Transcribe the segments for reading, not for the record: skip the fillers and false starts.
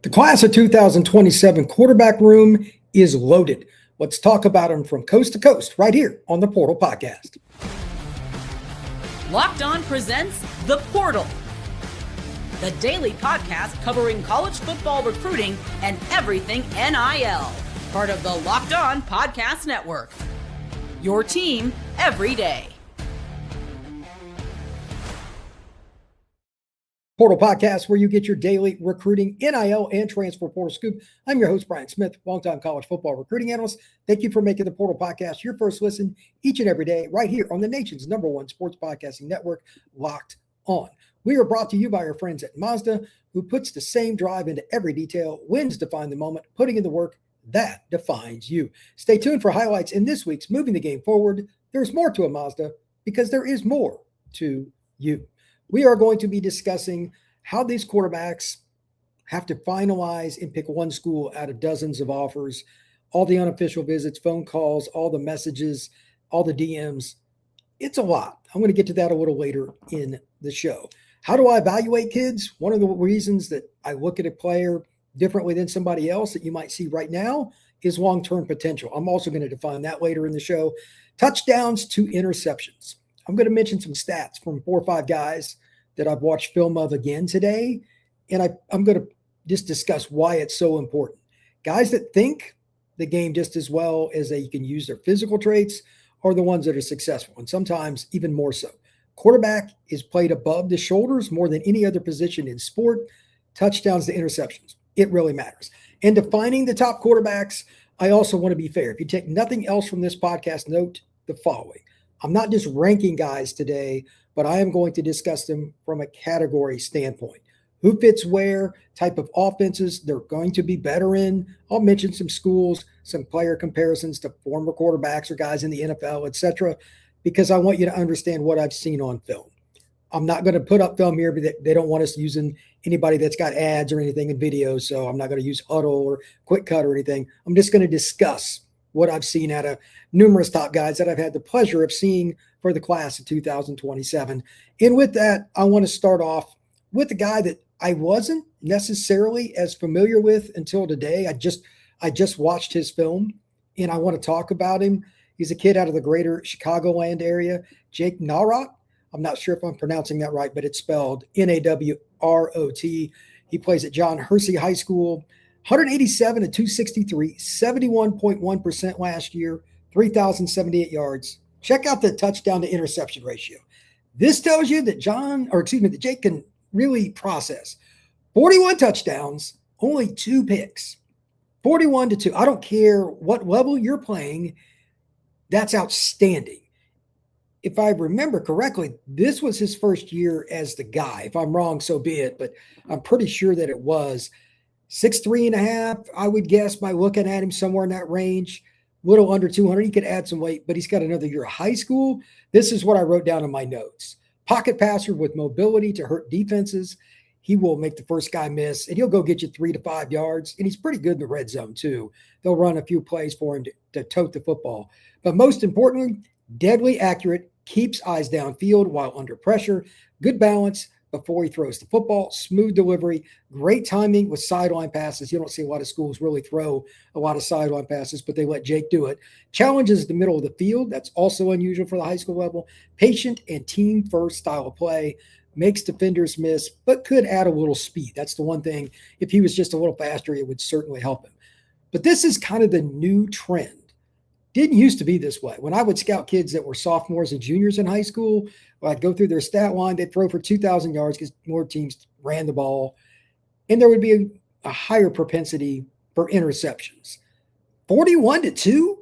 The class of 2027 quarterback room is loaded. Let's talk about them from coast to coast right here on the Portal Podcast. Locked On presents The Portal, the daily podcast covering college football recruiting and everything NIL. Part of the Locked On Podcast Network. Your team every day. Portal Podcast, where you get your daily recruiting, NIL, and transfer portal scoop. I'm your host, Brian Smith, longtime college football recruiting analyst. Thank you for making the Portal Podcast your first listen each and every day right here on the nation's #1 sports podcasting network, Locked On. We are brought to you by our friends at Mazda, who puts the same drive into every detail, wins define the moment, putting in the work that defines you. Stay tuned for highlights in this week's Moving the Game Forward. There's more to a Mazda because there is more to you. We are going to be discussing how these quarterbacks have to finalize and pick one school out of dozens of offers, all the unofficial visits, phone calls, all the messages, all the DMs. It's a lot. I'm going to get to that a little later in the show. How do I evaluate kids? One of the reasons that I look at a player differently than somebody else that you might see right now is long-term potential. I'm also going to define that later in the show. Touchdowns to interceptions. I'm going to mention some stats from 4 or 5 guys that I've watched film of again today, and I'm going to just discuss why it's so important. Guys that think the game just as well as they can use their physical traits are the ones that are successful, and sometimes even more so. Quarterback is played above the shoulders more than any other position in sport. Touchdowns to interceptions. It really matters. And defining the top quarterbacks, I also want to be fair. If you take nothing else from this podcast, note the following. I'm not just ranking guys today, but I am going to discuss them from a category standpoint. Who fits where, type of offenses they're going to be better in. I'll mention some schools, some player comparisons to former quarterbacks or guys in the NFL, etc., because I want you to understand what I've seen on film. I'm not going to put up film here, but they don't want us using anybody that's got ads or anything in videos, so I'm not going to use Huddle or Quick Cut or anything. I'm just going to discuss what I've seen out of numerous top guys that I've had the pleasure of seeing for the class of 2027. And with that, I want to start off with a guy that I wasn't necessarily as familiar with until today. I just watched his film, and I want to talk about him. He's a kid out of the greater Chicagoland area, Jake Nawrot. I'm not sure if I'm pronouncing that right, but it's spelled Nawrot. He plays at John Hersey High School. 187 at 263, 71.1% last year, 3,078 yards. Check out the touchdown to interception ratio. This tells you that that Jake can really process. 41 touchdowns, only 2 picks. 41-2. I don't care what level you're playing. That's outstanding. If I remember correctly, this was his first year as the guy. If I'm wrong, so be it, but I'm pretty sure that it was. 6'3.5", I would guess by looking at him somewhere in that range, little under 200. He could add some weight, but he's got another year of high school. This is what I wrote down in my notes. Pocket passer with mobility to hurt defenses. He will make the first guy miss, and he'll go get you 3 to 5 yards, and he's pretty good in the red zone too. They'll run a few plays for him to tote the football. But most importantly, deadly accurate, keeps eyes downfield while under pressure, good balance before he throws the football, smooth delivery, great timing with sideline passes. You don't see a lot of schools really throw a lot of sideline passes, but they let Jake do it. Challenges the middle of the field. That's also unusual for the high school level. Patient and team-first style of play. Makes defenders miss, but could add a little speed. That's the one thing. If he was just a little faster, it would certainly help him. But this is kind of the new trend. Didn't used to be this way. When I would scout kids that were sophomores and juniors in high school, I'd go through their stat line. They'd throw for 2,000 yards because more teams ran the ball. And there would be a higher propensity for interceptions. 41-2.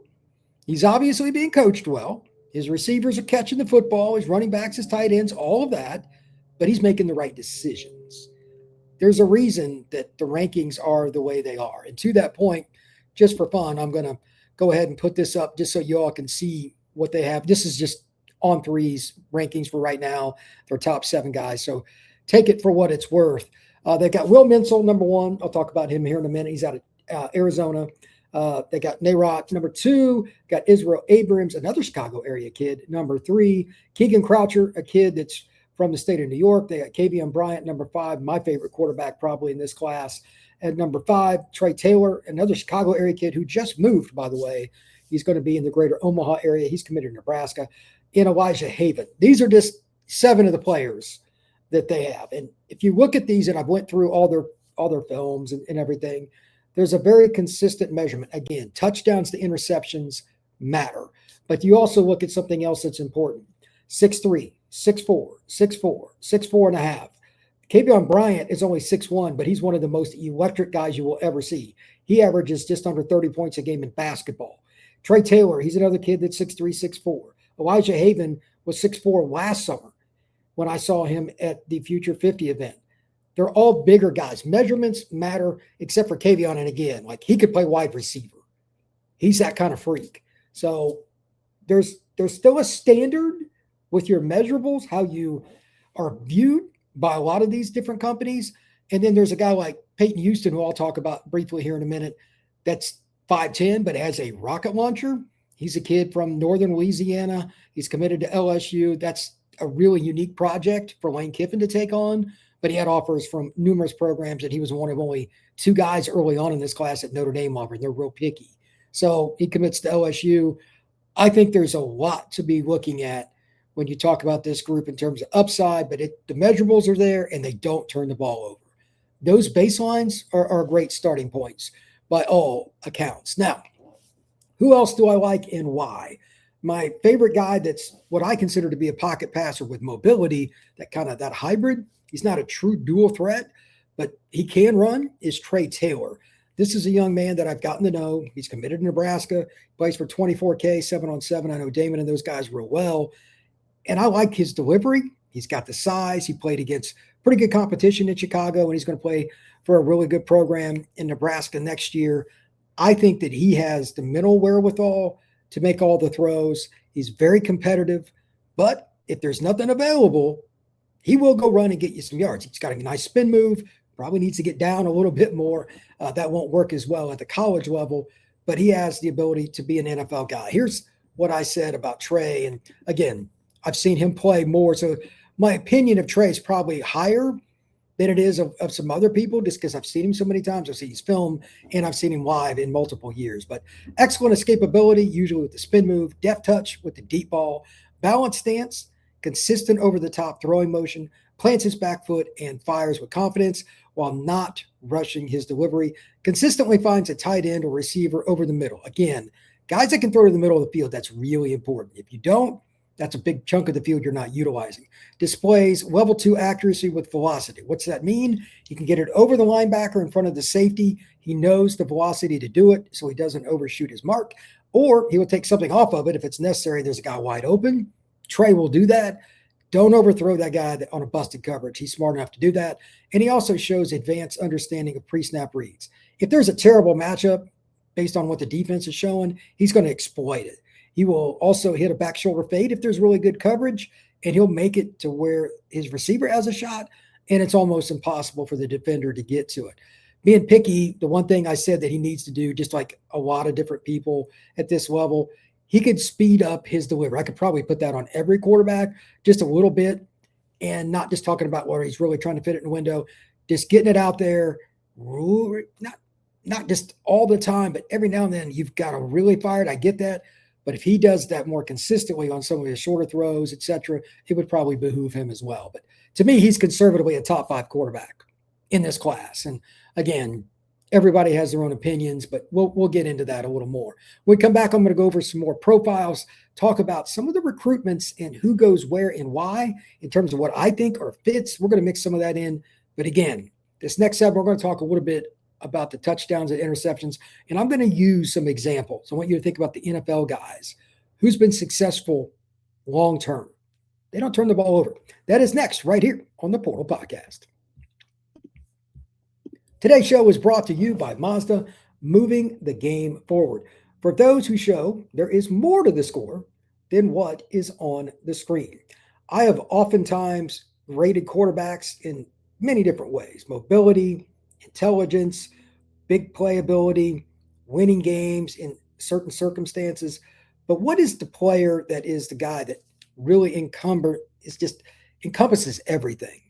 He's obviously being coached well. His receivers are catching the football. His running backs, his tight ends, all of that. But he's making the right decisions. There's a reason that the rankings are the way they are. And to that point, just for fun, I'm going to go ahead and put this up just so you all can see what they have. This is just on threes rankings for right now. Their top 7 guys. So take it for what it's worth. They got Will Mencl, number 1. I'll talk about him here in a minute. He's out of Arizona. They got Nawrot, number 2. Got Israel Abrams, another Chicago area kid, number 3. Keegan Croucher, a kid that's from the state of New York. They got Kavian Bryant, number 5, my favorite quarterback probably in this class. At number 5, Trae Taylor, another Chicago area kid who just moved, by the way. He's going to be in the greater Omaha area. He's committed to Nebraska. And Elijah Haven. These are just 7 of the players that they have. And if you look at these, and I've went through all their films and everything, there's a very consistent measurement. Again, touchdowns to interceptions matter. But you also look at something else that's important. 6'3", 6'4", 6'4", 6'4 and a half. Kavian Bryant is only 6'1", but he's one of the most electric guys you will ever see. He averages just under 30 points a game in basketball. Trae Taylor, he's another kid that's 6'3", 6'4". Elijah Haven was 6'4" last summer when I saw him at the Future 50 event. They're all bigger guys. Measurements matter, except for Kavian. And again, like, he could play wide receiver. He's that kind of freak. So there's still a standard with your measurables, how you are viewed by a lot of these different companies. And then there's a guy like Peyton Houston, who I'll talk about briefly here in a minute, that's 5'10", but has a rocket launcher. He's a kid from northern Louisiana. He's committed to LSU. That's a really unique project for Lane Kiffin to take on, but he had offers from numerous programs, and he was one of only 2 guys early on in this class at Notre Dame offered. They're real picky. So he commits to LSU. I think there's a lot to be looking at when you talk about this group in terms of upside, but the measurables are there and they don't turn the ball over. Those baselines are great starting points by all accounts. Now, who else do I like and why? My favorite guy that's what I consider to be a pocket passer with mobility, that hybrid. He's not a true dual threat, but he can run, is Trae Taylor. This is a young man that I've gotten to know. He's committed to Nebraska, plays for 24K, 7-on-7. I know Damon and those guys real well. And I like his delivery. He's got the size. He played against pretty good competition in Chicago, and he's going to play for a really good program in Nebraska next year. I think that he has the mental wherewithal to make all the throws. He's very competitive, but if there's nothing available, he will go run and get you some yards. He's got a nice spin move, probably needs to get down a little bit more. That won't work as well at the college level, but he has the ability to be an NFL guy. Here's what I said about Trae. And again, I've seen him play more. So my opinion of Trae is probably higher than it is of some other people, just because I've seen him so many times. I've seen his film and I've seen him live in multiple years. But excellent escapability, usually with the spin move, deft touch with the deep ball, balanced stance, consistent over-the-top throwing motion, plants his back foot and fires with confidence while not rushing his delivery, consistently finds a tight end or receiver over the middle. Again, guys that can throw to the middle of the field, that's really important. If you don't, that's a big chunk of the field you're not utilizing. Displays level 2 accuracy with velocity. What's that mean? He can get it over the linebacker in front of the safety. He knows the velocity to do it, so he doesn't overshoot his mark, or he will take something off of it if it's necessary. There's a guy wide open. Trae will do that. Don't overthrow that guy on a busted coverage. He's smart enough to do that. And he also shows advanced understanding of pre-snap reads. If there's a terrible matchup based on what the defense is showing, he's going to exploit it. He will also hit a back shoulder fade if there's really good coverage, and he'll make it to where his receiver has a shot, and it's almost impossible for the defender to get to it. Being picky, the one thing I said that he needs to do, just like a lot of different people at this level, he could speed up his delivery. I could probably put that on every quarterback just a little bit, and not just talking about where he's really trying to fit it in the window, just getting it out there, not just all the time, but every now and then you've got to really fire it. I get that. But if he does that more consistently on some of his shorter throws, et cetera, it would probably behoove him as well. But to me, he's conservatively a top 5 quarterback in this class. And again, everybody has their own opinions, but we'll get into that a little more. When we come back, I'm going to go over some more profiles, talk about some of the recruitments and who goes where and why in terms of what I think are fits. We're going to mix some of that in. But again, this next segment, we're going to talk a little bit about the touchdowns and interceptions, and I'm going to use some examples. I want you to think about the NFL guys. Who's been successful long-term? They don't turn the ball over. That is next, right here on the Portal Podcast. Today's show is brought to you by Mazda, moving the game forward. For those who show there is more to the score than what is on the screen. I have oftentimes rated quarterbacks in many different ways: mobility, intelligence, big playability, winning games in certain circumstances. But what is the player that is the guy that really is just encompasses everything.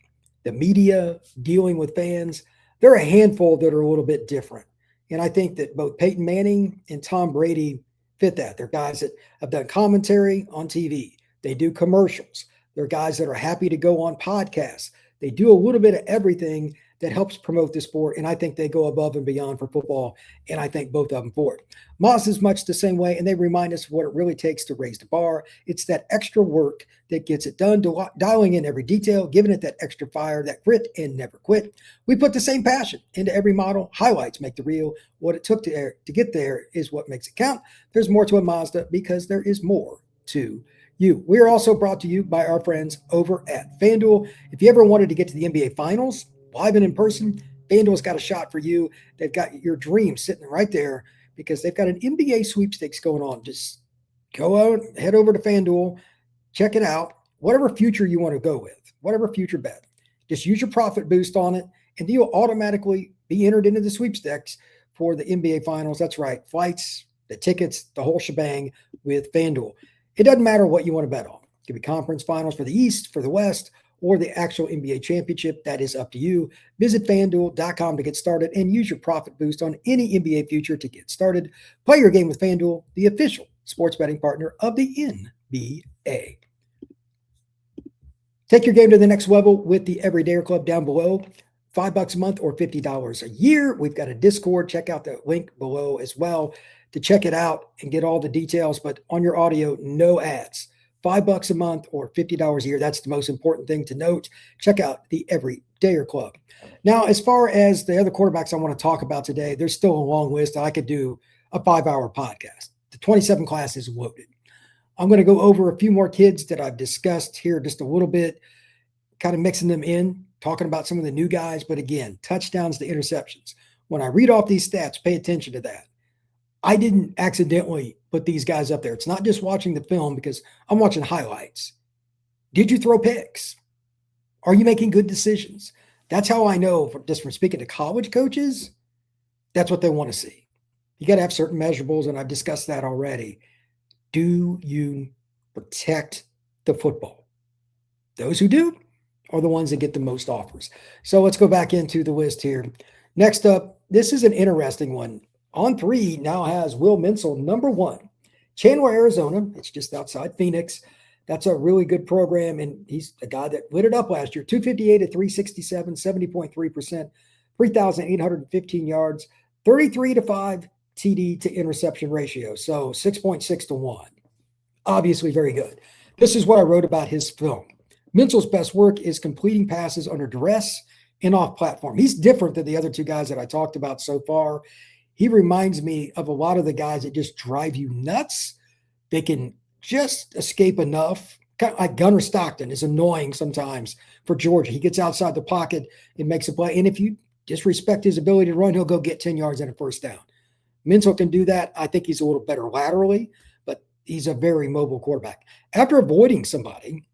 The media, dealing with fans, there are a handful that are a little bit different. And I think that both Peyton Manning and Tom Brady fit that. They're guys that have done commentary on TV. They do commercials. They're guys that are happy to go on podcasts. They do a little bit of everything that helps promote the sport. And I think they go above and beyond for football. And I thank both of them for it. Moz is much the same way. And they remind us what it really takes to raise the bar. It's that extra work that gets it done, dialing in every detail, giving it that extra fire, that grit, and never quit. We put the same passion into every model. Highlights make the real. What it took to get there is what makes it count. There's more to a Mazda because there is more to you. We are also brought to you by our friends over at FanDuel. If you ever wanted to get to the NBA Finals, live and in person, FanDuel's got a shot for you. They've got your dream sitting right there because they've got an NBA sweepstakes going on. Just go out, head over to FanDuel, check it out. Whatever future you want to go with, whatever future bet, just use your profit boost on it, and you'll automatically be entered into the sweepstakes for the NBA Finals. That's right, flights, the tickets, the whole shebang with FanDuel. It doesn't matter what you want to bet on. It could be conference finals for the East, for the West, or the actual NBA championship. That is up to you. Visit FanDuel.com to get started and use your profit boost on any NBA future to get started. Play your game with FanDuel, the official sports betting partner of the NBA. Take your game to the next level with the Everydayer Club down below. $5 a month or $50 a year. We've got a Discord. Check out the link below as well to check it out and get all the details. But on your audio, no ads. $5 a month or $50 a year. That's the most important thing to note. Check out the Everydayer Club. Now, as far as the other quarterbacks I want to talk about today, there's still a long list. I could do a 5-hour podcast. The 27 class is loaded. I'm going to go over a few more kids that I've discussed here just a little bit, kind of mixing them in, talking about some of the new guys. But again, touchdowns to interceptions. When I read off these stats, pay attention to that. I didn't accidentally put these guys up there. It's not just watching the film because I'm watching highlights. Did you throw picks? Are you making good decisions? That's how I know, just from speaking to college coaches, that's what they want to see. You got to have certain measurables, and I've discussed that already. Do you protect the football? Those who do are the ones that get the most offers. So let's go back into the list here. Next up, this is an interesting one. On 3 now has Will Mencl, number 1. Chandler, Arizona. It's just outside Phoenix. That's a really good program, and he's a guy that lit it up last year. 258 at 367, 70.3%, 3,815 yards, 33-5 TD to interception ratio, so 6.6 to 1. Obviously very good. This is what I wrote about his film. Mencl's best work is completing passes under duress and off platform. He's different than the other 2 guys that I talked about so far. He reminds me of a lot of the guys that just drive you nuts. They can just escape enough. Kind of like Gunnar Stockton is annoying sometimes for Georgia. He gets outside the pocket and makes a play. And if you disrespect his ability to run, he'll go get 10 yards and a first down. Mencl can do that. I think he's a little better laterally, but he's a very mobile quarterback. After avoiding somebody,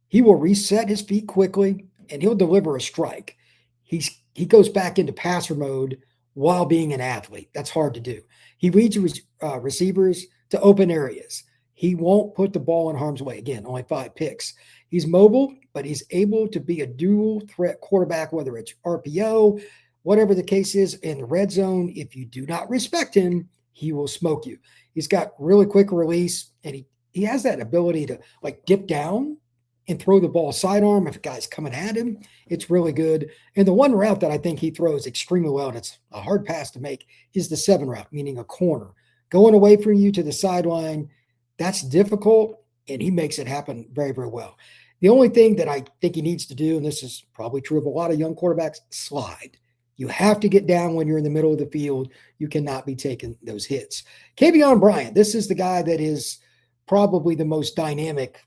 he will reset his feet quickly and he'll deliver a strike. He goes back into passer mode while being an athlete. That's hard to do. He leads receivers to open areas. He won't put the ball in harm's way. Again, only 5 picks. He's mobile, but he's able to be a dual threat quarterback, whether it's RPO, whatever the case is in the red zone. If you do not respect him, he will smoke you. He's got really quick release, and he has that ability to like dip down and throw the ball sidearm if a guy's coming at him. It's really good. And the one route that I think he throws extremely well, and it's a hard pass to make, is the 7 route, meaning a corner. Going away from you to the sideline, that's difficult, and he makes it happen very, very well. The only thing that I think he needs to do, and this is probably true of a lot of young quarterbacks, slide. You have to get down when you're in the middle of the field. You cannot be taking those hits. Kavian Bryant, this is the guy that is probably the most dynamic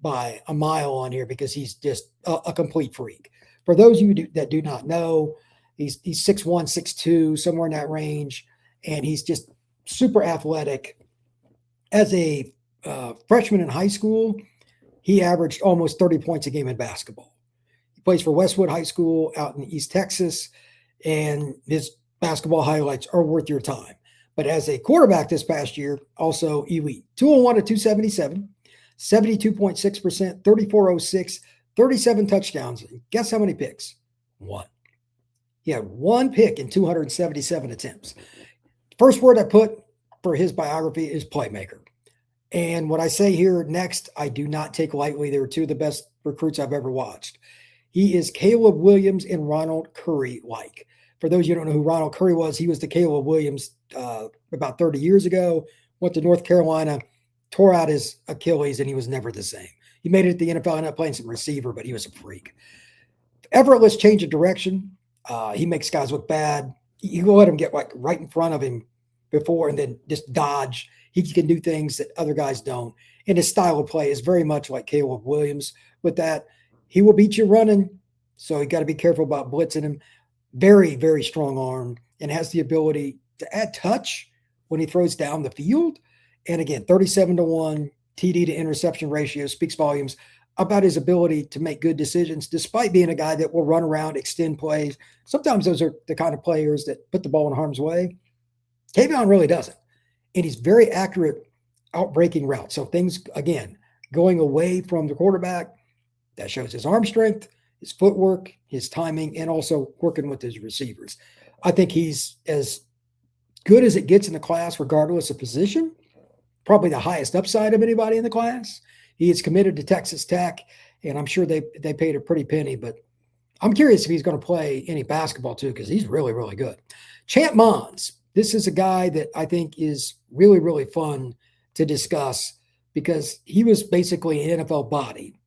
by a mile on here because he's just a complete freak. For those of you that do not know, he's 6'1", 6'2", somewhere in that range, and he's just super athletic. As a freshman in high school, he averaged almost 30 points a game in basketball. He plays for Westwood High School out in East Texas, and his basketball highlights are worth your time. But as a quarterback this past year, also elite. 201 to 277, 72.6%, 3406, 37 touchdowns. Guess how many picks? One. He had one pick in 277 attempts. First word I put for his biography is playmaker. And what I say here next, I do not take lightly. They were two of the best recruits I've ever watched. He is Caleb Williams and Ronald Curry-like. For those of you who don't know who Ronald Curry was, he was the Caleb Williams about 30 years ago, went to North Carolina, tore out his Achilles, and he was never the same. He made it to the NFL, ended up playing some receiver, but he was a freak. Effortless change of direction. He makes guys look bad. You let him get like right in front of him before and then just dodge. He can do things that other guys don't. And his style of play is very much like Caleb Williams. With that, he will beat you running. So you got to be careful about blitzing him. Very, very strong arm and has the ability to add touch when he throws down the field. And again, 37-1 TD to interception ratio speaks volumes about his ability to make good decisions, despite being a guy that will run around, extend plays. Sometimes those are the kind of players that put the ball in harm's way. Kavian really doesn't. And he's very accurate outbreaking routes. So things, again, going away from the quarterback, that shows his arm strength, his footwork, his timing, and also working with his receivers. I think he's as good as it gets in the class, regardless of position. Probably the highest upside of anybody in the class. He is committed to Texas Tech, and I'm sure they paid a pretty penny, but I'm curious if he's going to play any basketball too, because he's really, really good. Champ Monds. This is a guy that I think is really, really fun to discuss because he was basically an NFL body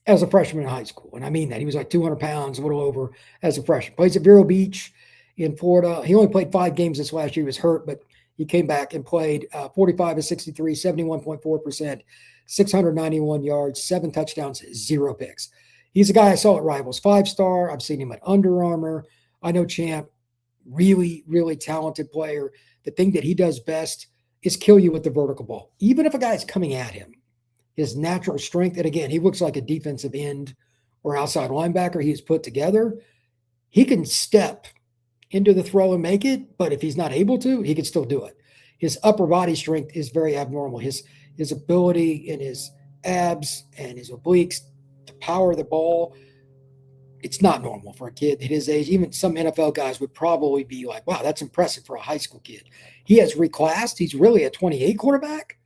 as a freshman in high school. And I mean that. He was like 200 pounds, a little over as a freshman. Plays at Vero Beach in Florida. He only played 5 games this last year. He was hurt, but he came back and played 45 of 63, 71.4%, 691 yards, 7 touchdowns, 0 picks. He's a guy I saw at Rivals 5-star. I've seen him at Under Armour. I know Champ, really, really talented player. The thing that he does best is kill you with the vertical ball. Even if a guy's coming at him, his natural strength, and again, he looks like a defensive end or outside linebacker. He's put together. He can step into the throw and make it, but if he's not able to, he can still do it. His upper body strength is very abnormal. His ability in his abs and his obliques to power the ball, it's not normal for a kid at his age. Even some NFL guys would probably be like, wow, that's impressive for a high school kid. He has reclassed. He's really a 28 quarterback,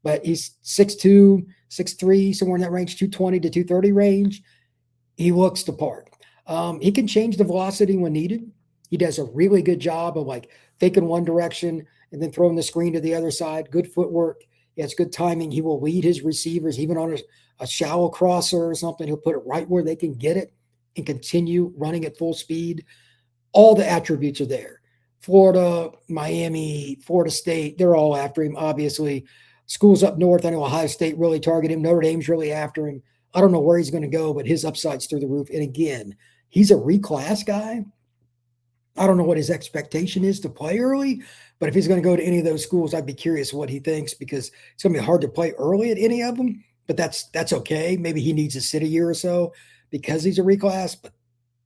but he's 6'2", 6'3", somewhere in that range, 220 to 230 range. He looks the part. He can change the velocity when needed. He does a really good job of like faking one direction and then throwing the screen to the other side. Good footwork. He has good timing. He will lead his receivers, even on a shallow crosser or something. He'll put it right where they can get it and continue running at full speed. All the attributes are there. Florida, Miami, Florida State, they're all after him, obviously. Schools up north, I know Ohio State really target him. Notre Dame's really after him. I don't know where he's going to go, but his upside's through the roof. And again, he's a reclass guy. I don't know what his expectation is to play early, but if he's going to go to any of those schools, I'd be curious what he thinks because it's going to be hard to play early at any of them, but that's okay. Maybe he needs to sit a year or so because he's a reclass, but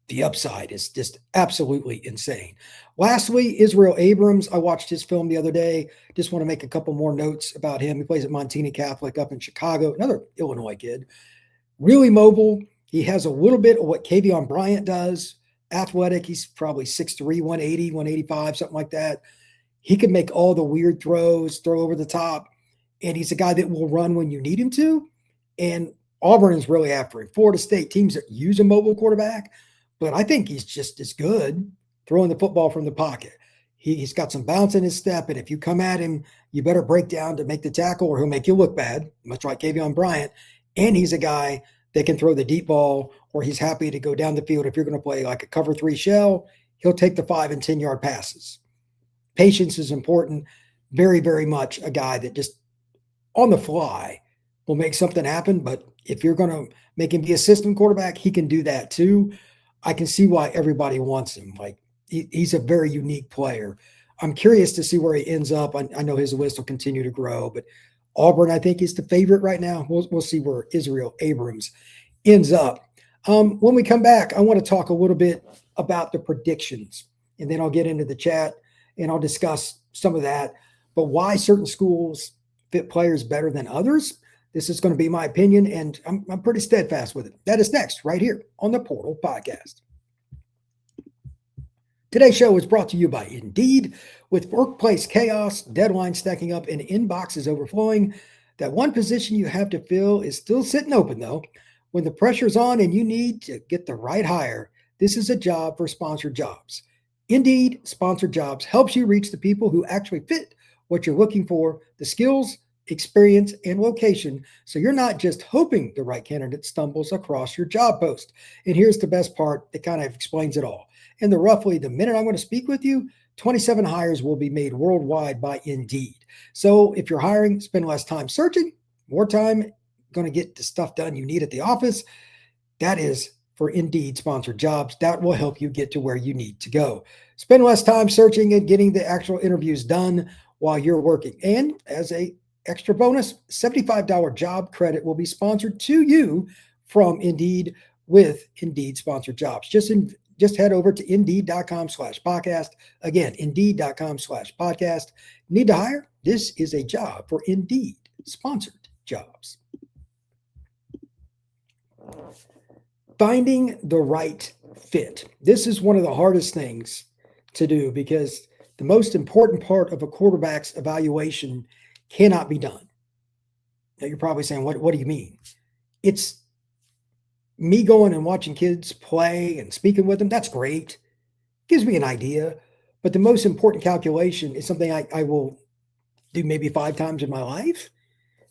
the upside is just absolutely insane. Lastly, Israel Abrams. I watched his film the other day. Just want to make a couple more notes about him. He plays at Montini Catholic up in Chicago, another Illinois kid. Really mobile. He has a little bit of what Kavian Bryant does. Athletic. He's probably 6'3", 180, 185, something like that. He can make all the weird throws, throw over the top, and he's a guy that will run when you need him to. And Auburn is really after him. Florida State teams that use a mobile quarterback, but I think he's just as good throwing the football from the pocket. He's got some bounce in his step, and if you come at him, you better break down to make the tackle or he'll make you look bad, much like Kavian Bryant. And he's a guy that can throw the deep ball, or he's happy to go down the field. If you're going to play like a cover 3 shell, he'll take the 5 and 10-yard passes. Patience is important. Very, very much a guy that just on the fly will make something happen. But if you're going to make him be a system quarterback, he can do that too. I can see why everybody wants him. Like he's a very unique player. I'm curious to see where he ends up. I know his list will continue to grow, but Auburn, I think, is the favorite right now. We'll see where Israel Abrams ends up. When we come back, I want to talk a little bit about the predictions, and then I'll get into the chat and I'll discuss some of that. But why certain schools fit players better than others? This is going to be my opinion, and I'm pretty steadfast with it. That is next, right here on the Portal Podcast. Today's show is brought to you by Indeed. With workplace chaos, deadlines stacking up, and inboxes overflowing, that one position you have to fill is still sitting open, though. When the pressure's on and you need to get the right hire, this is a job for sponsored jobs. Indeed Sponsored Jobs helps you reach the people who actually fit what you're looking for, the skills, experience, and location, so you're not just hoping the right candidate stumbles across your job post. And here's the best part that kind of explains it all. In the minute I'm going to speak with you, 27 hires will be made worldwide by Indeed. So if you're hiring, spend less time searching, more time going to get the stuff done you need at the office. That is for Indeed Sponsored Jobs. That will help you get to where you need to go. Spend less time searching and getting the actual interviews done while you're working. And as a extra bonus, $75 job credit will be sponsored to you from Indeed with Indeed Sponsored Jobs. Just head over to Indeed.com/podcast. Again, Indeed.com/podcast. Need to hire? This is a job for Indeed Sponsored Jobs. Finding the right fit. This is one of the hardest things to do because the most important part of a quarterback's evaluation cannot be done. Now you're probably saying, what do you mean? It's me going and watching kids play and speaking with them. That's great. Gives me an idea. But the most important calculation is something I will do maybe 5 times in my life.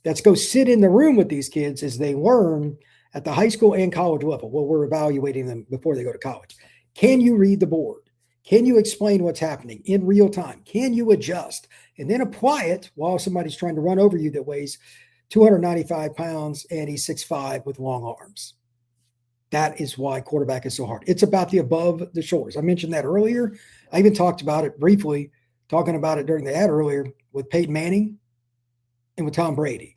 That's go sit in the room with these kids as they learn at the high school and college level. Well, we're evaluating them before they go to college. Can you read the board? Can you explain what's happening in real time? Can you adjust and then apply it while somebody's trying to run over you that weighs 295 pounds and he's 6'5" with long arms? That is why quarterback is so hard. It's about the above the shoulders. I mentioned that earlier. I even talked about it briefly, talking about it during the ad earlier with Peyton Manning and with Tom Brady.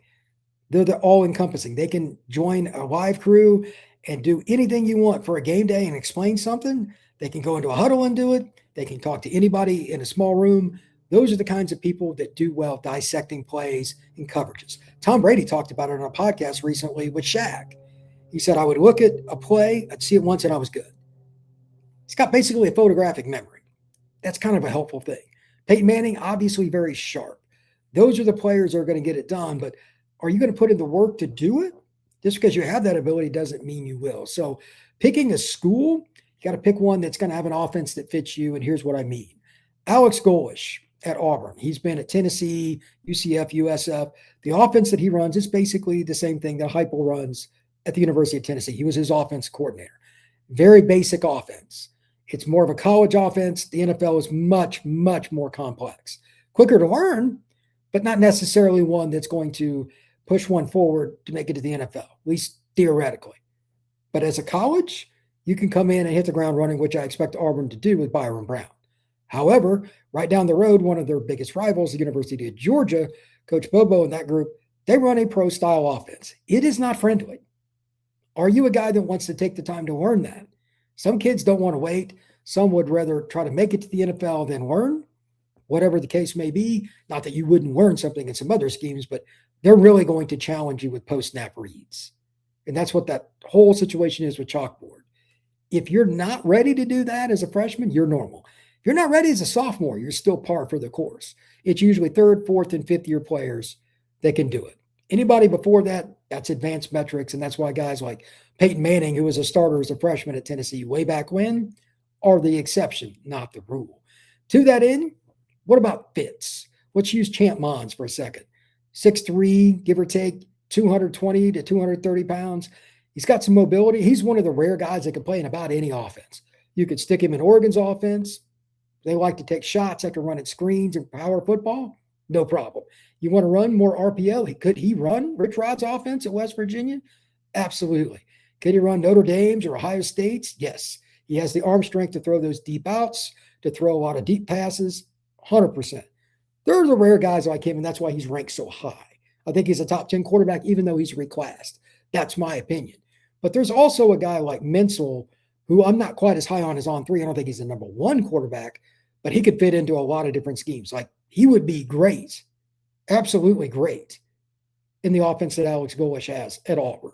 They're all encompassing. They can join a live crew and do anything you want for a game day and explain something. They can go into a huddle and do it. They can talk to anybody in a small room. Those are the kinds of people that do well dissecting plays and coverages. Tom Brady talked about it on a podcast recently with Shaq. He said, I would look at a play, I'd see it once, and I was good. He's got basically a photographic memory. That's kind of a helpful thing. Peyton Manning, obviously very sharp. Those are the players that are going to get it done, but are you going to put in the work to do it? Just because you have that ability doesn't mean you will. So picking a school, you got to pick one that's going to have an offense that fits you, and here's what I mean. Alex Golesh at Auburn. He's been at Tennessee, UCF, USF. The offense that he runs is basically the same thing that Heupel runs at the University of Tennessee. He was his offense coordinator. Very basic offense. It's more of a college offense. The NFL is much, much more complex. Quicker to learn, but not necessarily one that's going to push one forward to make it to the NFL, at least theoretically. But as a college, you can come in and hit the ground running, which I expect Auburn to do with Byron Brown. However, right down the road, one of their biggest rivals, the University of Georgia, Coach Bobo and that group, they run a pro-style offense. It is not friendly. Are you a guy that wants to take the time to learn that? Some kids don't want to wait. Some would rather try to make it to the NFL than learn, whatever the case may be. Not that you wouldn't learn something in some other schemes, but they're really going to challenge you with post-snap reads. And that's what that whole situation is with chalkboard. If you're not ready to do that as a freshman, you're normal. If you're not ready as a sophomore, you're still par for the course. It's usually 3rd, 4th, and 5th year players that can do it. Anybody before that, that's advanced metrics, and that's why guys like Peyton Manning, who was a starter as a freshman at Tennessee way back when, are the exception, not the rule. To that end, what about fits? Let's use Champ Monds for a second. 6'3", give or take, 220 to 230 pounds. He's got some mobility. He's one of the rare guys that can play in about any offense. You could stick him in Oregon's offense. They like to take shots after running screens and power football. No problem. You want to run more RPO? Could he run Rich Rod's offense at West Virginia? Absolutely. Could he run Notre Dame's or Ohio State's? Yes. He has the arm strength to throw those deep outs, to throw a lot of deep passes, 100%. There's the rare guys like him, and that's why he's ranked so high. I think he's a top 10 quarterback, even though he's reclassed. That's my opinion. But there's also a guy like Mencl, who I'm not quite as high on as on 3. I don't think he's the number 1 quarterback, but he could fit into a lot of different schemes. Like, he would be great. Absolutely great in the offense that Alex Golesh has at Auburn.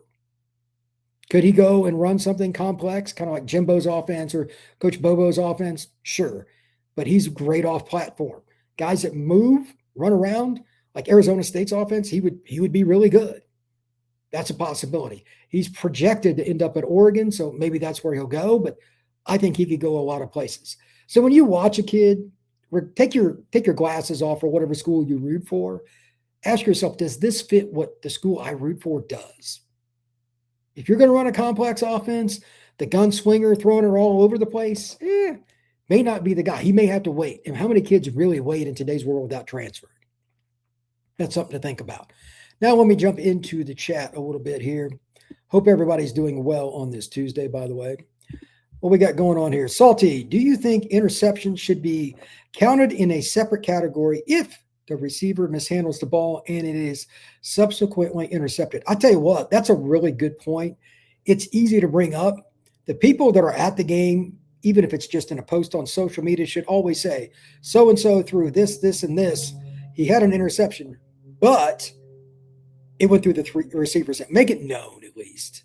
Could he go and run something complex, kind of like Jimbo's offense or Coach Bobo's offense? Sure. But he's great off platform. Guys that move, run around, like Arizona State's offense, he would be really good. That's a possibility. He's projected to end up at Oregon, so maybe that's where he'll go, but I think he could go a lot of places. So when you watch a kid, take your glasses off for whatever school you root for, ask yourself, does this fit what the school I root for does? If you're going to run a complex offense, the gunslinger throwing her all over the place, may not be the guy. He may have to wait. And how many kids really wait in today's world without transferring? That's something to think about. Now let me jump into the chat a little bit here. Hope everybody's doing well on this Tuesday, by the way. What we got going on here? Salty, do you think interceptions should be counted in a separate category if the receiver mishandles the ball and it is subsequently intercepted? I tell you what, that's a really good point. It's easy to bring up. The people that are at the game, even if it's just in a post on social media, should always say, so-and-so threw this, this, and this. He had an interception, but it went through the three receivers. Make it known at least.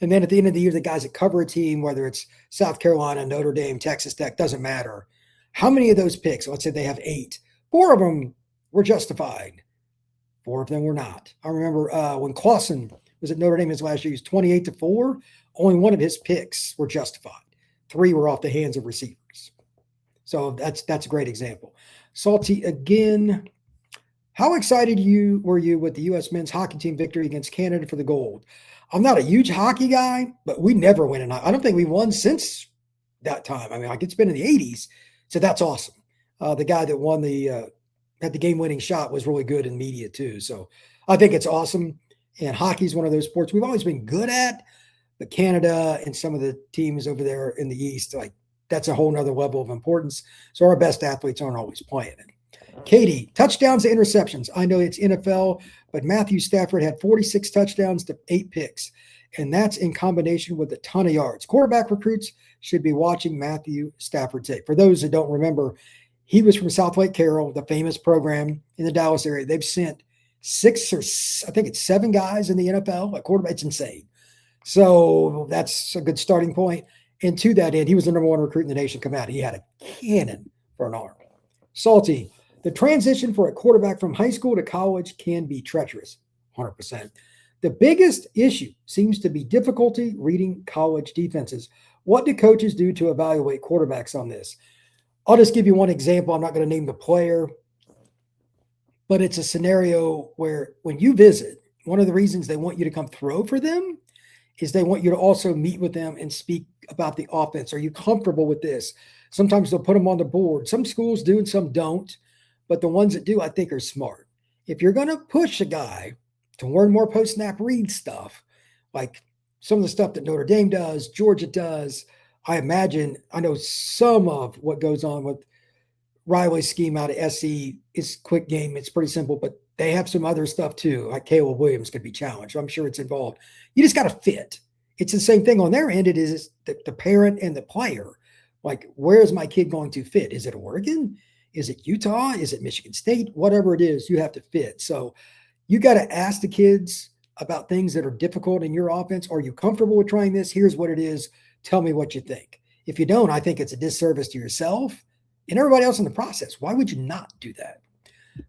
And then at the end of the year, the guys that cover a team, whether it's South Carolina, Notre Dame, Texas Tech, doesn't matter. How many of those picks, let's say they have 8, 4 of them were justified. 4 of them were not. I remember when Clausen was at Notre Dame his last year, he was 28-4. Only 1 of his picks were justified. 3 were off the hands of receivers. So that's a great example. Salty again. How excited were you with the U.S. men's hockey team victory against Canada for the gold? I'm not a huge hockey guy, but we never win. I don't think we won since that time. I mean, like it's been in the 80s. So that's awesome. The guy that won had the game-winning shot was really good in media too. So I think it's awesome. And hockey is one of those sports we've always been good at, but Canada and some of the teams over there in the East, like that's a whole nother level of importance. So our best athletes aren't always playing it. Katie, touchdowns to interceptions. I know it's NFL, but Matthew Stafford had 46 touchdowns to 8 picks, and that's in combination with a ton of yards. Quarterback recruits should be watching Matthew Stafford tape. For those that don't remember, he was from South Lake Carroll, the famous program in the Dallas area. They've sent 7 guys in the NFL at quarterback. It's insane. So that's a good starting point. And to that end, he was the number 1 recruit in the nation come out. He had a cannon for an arm. Salty, the transition for a quarterback from high school to college can be treacherous, 100%. The biggest issue seems to be difficulty reading college defenses. What do coaches do to evaluate quarterbacks on this? I'll just give you one example. I'm not going to name the player, but it's a scenario where when you visit, one of the reasons they want you to come throw for them is they want you to also meet with them and speak about the offense. Are you comfortable with this? Sometimes they'll put them on the board. Some schools do and some don't. But the ones that do, I think, are smart. If you're going to push a guy to learn more post-snap read stuff, like some of the stuff that Notre Dame does, Georgia does, I know some of what goes on with Riley's scheme out of SC is quick game. It's pretty simple, but they have some other stuff too. Like Caleb Williams could be challenged. I'm sure it's involved. You just got to fit. It's the same thing on their end. It is the parent and the player. Like, where is my kid going to fit? Is it Oregon? Is it Utah? Is it Michigan State? Whatever it is, you have to fit. So you got to ask the kids about things that are difficult in your offense. Are you comfortable with trying this? Here's what it is. Tell me what you think. If you don't, I think it's a disservice to yourself and everybody else in the process. Why would you not do that?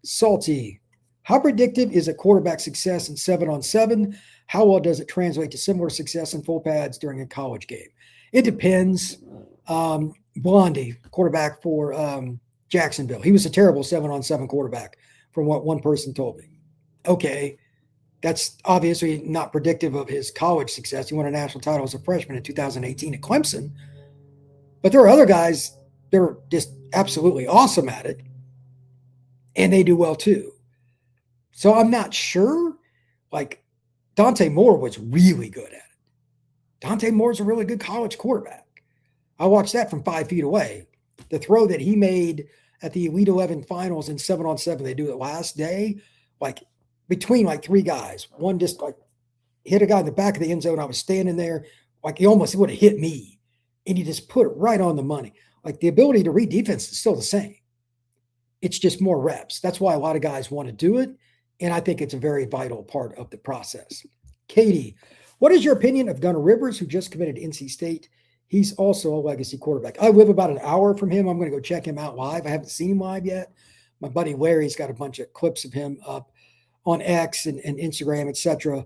Salty, how predictive is a quarterback success in 7-on-7? How well does it translate to similar success in full pads during a college game? It depends. Blondie, quarterback for Jacksonville. He was a terrible 7-on-7 quarterback from what one person told me. Okay, that's obviously not predictive of his college success. He won a national title as a freshman in 2018 at Clemson. But there are other guys that are just absolutely awesome at it, and they do well too. So I'm not sure. Like, Dante Moore was really good at it. Dante Moore's a really good college quarterback. I watched that from 5 feet away. The throw that he made at the Elite 11 finals in 7-on-7, they do it last day, like between like 3 guys. One just like hit a guy in the back of the end zone. I was standing there, like he almost would have hit me. And he just put it right on the money. Like, the ability to read defense is still the same. It's just more reps. That's why a lot of guys want to do it. And I think it's a very vital part of the process. Katie, what is your opinion of Gunnar Rivers, who just committed to NC State? He's also a legacy quarterback. I live about an hour from him. I'm going to go check him out live. I haven't seen him live yet. My buddy Larry's got a bunch of clips of him up on X and Instagram, etc.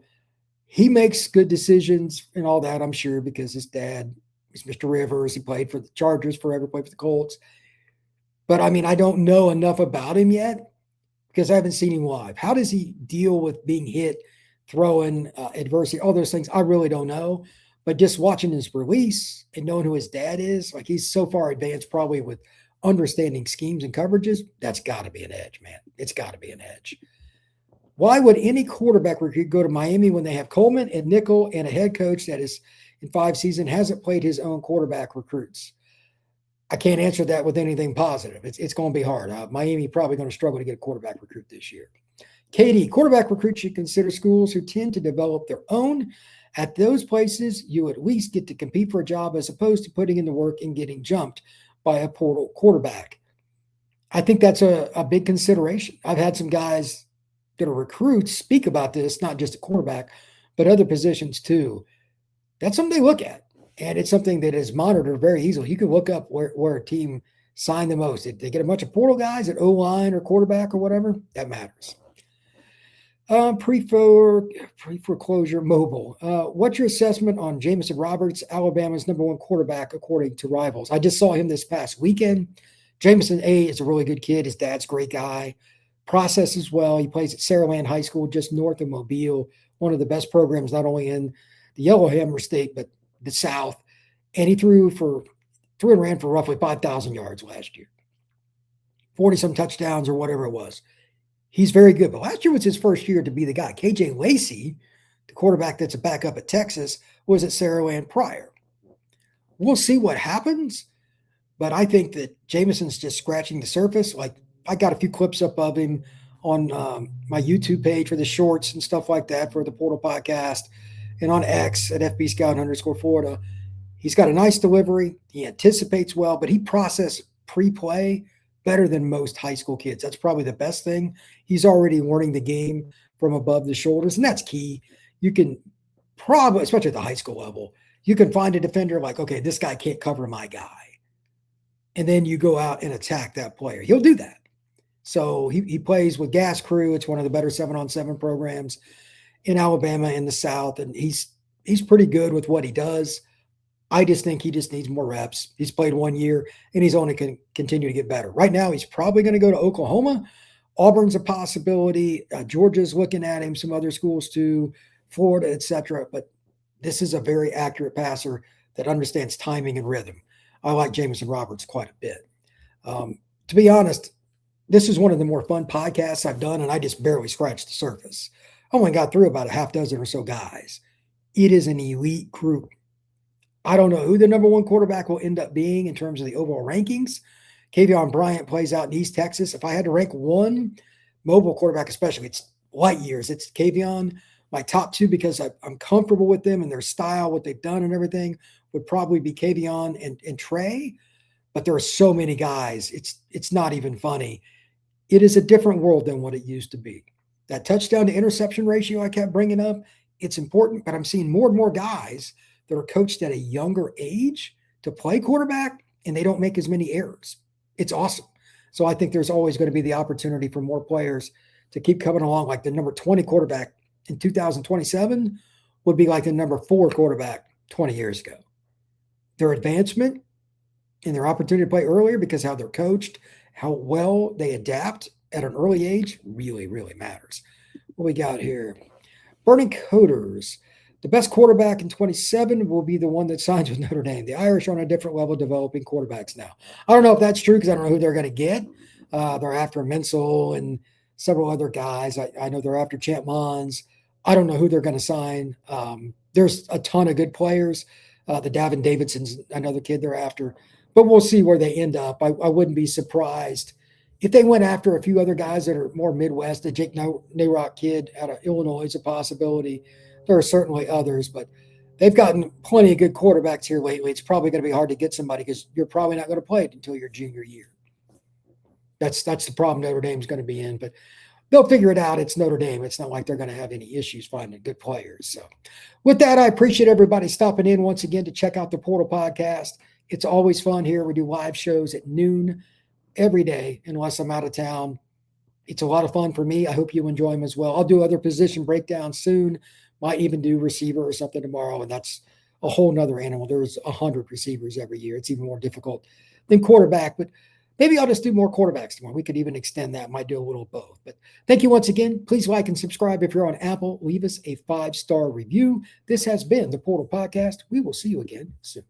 He makes good decisions and all that, I'm sure, because his dad is Mr. Rivers. He played for the Chargers forever, played for the Colts. But, I mean, I don't know enough about him yet because I haven't seen him live. How does he deal with being hit, throwing, adversity, all those things? I really don't know. But just watching his release and knowing who his dad is, like he's so far advanced probably with understanding schemes and coverages, that's got to be an edge, man. It's got to be an edge. Why would any quarterback recruit go to Miami when they have Coleman and nickel and a head coach that is in 5 seasons hasn't played his own quarterback recruits? I can't answer that with anything positive. It's going to be hard. Miami probably going to struggle to get a quarterback recruit this year. Katie, quarterback recruits should consider schools who tend to develop their own. At those places, you at least get to compete for a job as opposed to putting in the work and getting jumped by a portal quarterback. I think that's a big consideration. I've had some guys that are recruits speak about this, not just a quarterback, but other positions too. That's something they look at. And it's something that is monitored very easily. You can look up where a team signed the most. If they get a bunch of portal guys at O-line or quarterback or whatever, that matters. Pre-foreclosure mobile. What's your assessment on Jamison Roberts, Alabama's #1 quarterback, according to Rivals? I just saw him this past weekend. Jamison is a really good kid. His dad's a great guy. Processes well. He plays at Saraland High School just north of Mobile, one of the best programs not only in the Yellowhammer State, but the South. And he threw and ran for roughly 5,000 yards last year. 40-some touchdowns or whatever it was. He's very good. But last year was his first year to be the guy. KJ Lacey, the quarterback that's a backup at Texas, was at Saraland prior. We'll see what happens. But I think that Jamison's just scratching the surface. Like, I got a few clips up of him on my YouTube page for the shorts and stuff like that for the Portal Podcast, and on X at FBScout_Florida. He's got a nice delivery. He anticipates well, but he processes pre-play better than most high school kids. That's probably the best thing. He's already learning the game from above the shoulders, and that's key. You can probably, especially at the high school level, you can find a defender like, okay, this guy can't cover my guy. And then you go out and attack that player. He'll do that. So he plays with Gas Crew. It's one of the better 7-on-7 programs in Alabama in the South. And he's pretty good with what he does. I just think he just needs more reps. He's played 1 year and he's only going to continue to get better. Right now, he's probably going to go to Oklahoma. Auburn's a possibility. Georgia's looking at him, some other schools too, Florida, etc. But this is a very accurate passer that understands timing and rhythm. I like Jamison Roberts quite a bit. To be honest, this is one of the more fun podcasts I've done, and I just barely scratched the surface. I only got through about a half dozen or so guys. It is an elite group. I don't know who the #1 quarterback will end up being in terms of the overall rankings. Kavian Bryant plays out in East Texas. If I had to rank one mobile quarterback, especially, it's light years. It's Kavian. My top two, because I'm comfortable with them and their style, what they've done and everything, would probably be Kavian and Trae. But there are so many guys. It's not even funny. It is a different world than what it used to be. That touchdown-to-interception ratio I kept bringing up, it's important, but I'm seeing more and more guys that are coached at a younger age to play quarterback, and they don't make as many errors. It's awesome. So I think there's always going to be the opportunity for more players to keep coming along. Like the number 20 quarterback in 2027 would be like the number 4 quarterback 20 years ago. Their advancement and their opportunity to play earlier because how they're coached, how well they adapt at an early age really, really matters. What we got here? Burning Coders. The best quarterback in 27 will be the one that signs with Notre Dame. The Irish are on a different level developing quarterbacks now. I don't know if that's true because I don't know who they're going to get. They're after Mencl and several other guys. I know they're after Champ Monds. I don't know who they're going to sign. There's a ton of good players. The Davin Davidson's another kid they're after. But we'll see where they end up. I wouldn't be surprised if they went after a few other guys that are more Midwest. The Jake Nawrot kid out of Illinois is a possibility. There are certainly others, but they've gotten plenty of good quarterbacks here lately. It's probably going to be hard to get somebody because you're probably not going to play it until your junior year. That's the problem Notre Dame's going to be in. But they'll figure it out. It's Notre Dame. It's not like they're going to have any issues finding good players. So with that, I appreciate everybody stopping in once again to check out the Portal Podcast. It's always fun here. We do live shows at noon every day, unless I'm out of town. It's a lot of fun for me. I hope you enjoy them as well. I'll do other position breakdowns soon. Might even do receiver or something tomorrow, and that's a whole nother animal. There's 100 receivers every year. It's even more difficult than quarterback, but maybe I'll just do more quarterbacks tomorrow. We could even extend that. Might do a little of both. But thank you once again. Please like and subscribe if you're on Apple. Leave us a 5-star review. This has been the Portal Podcast. We will see you again soon.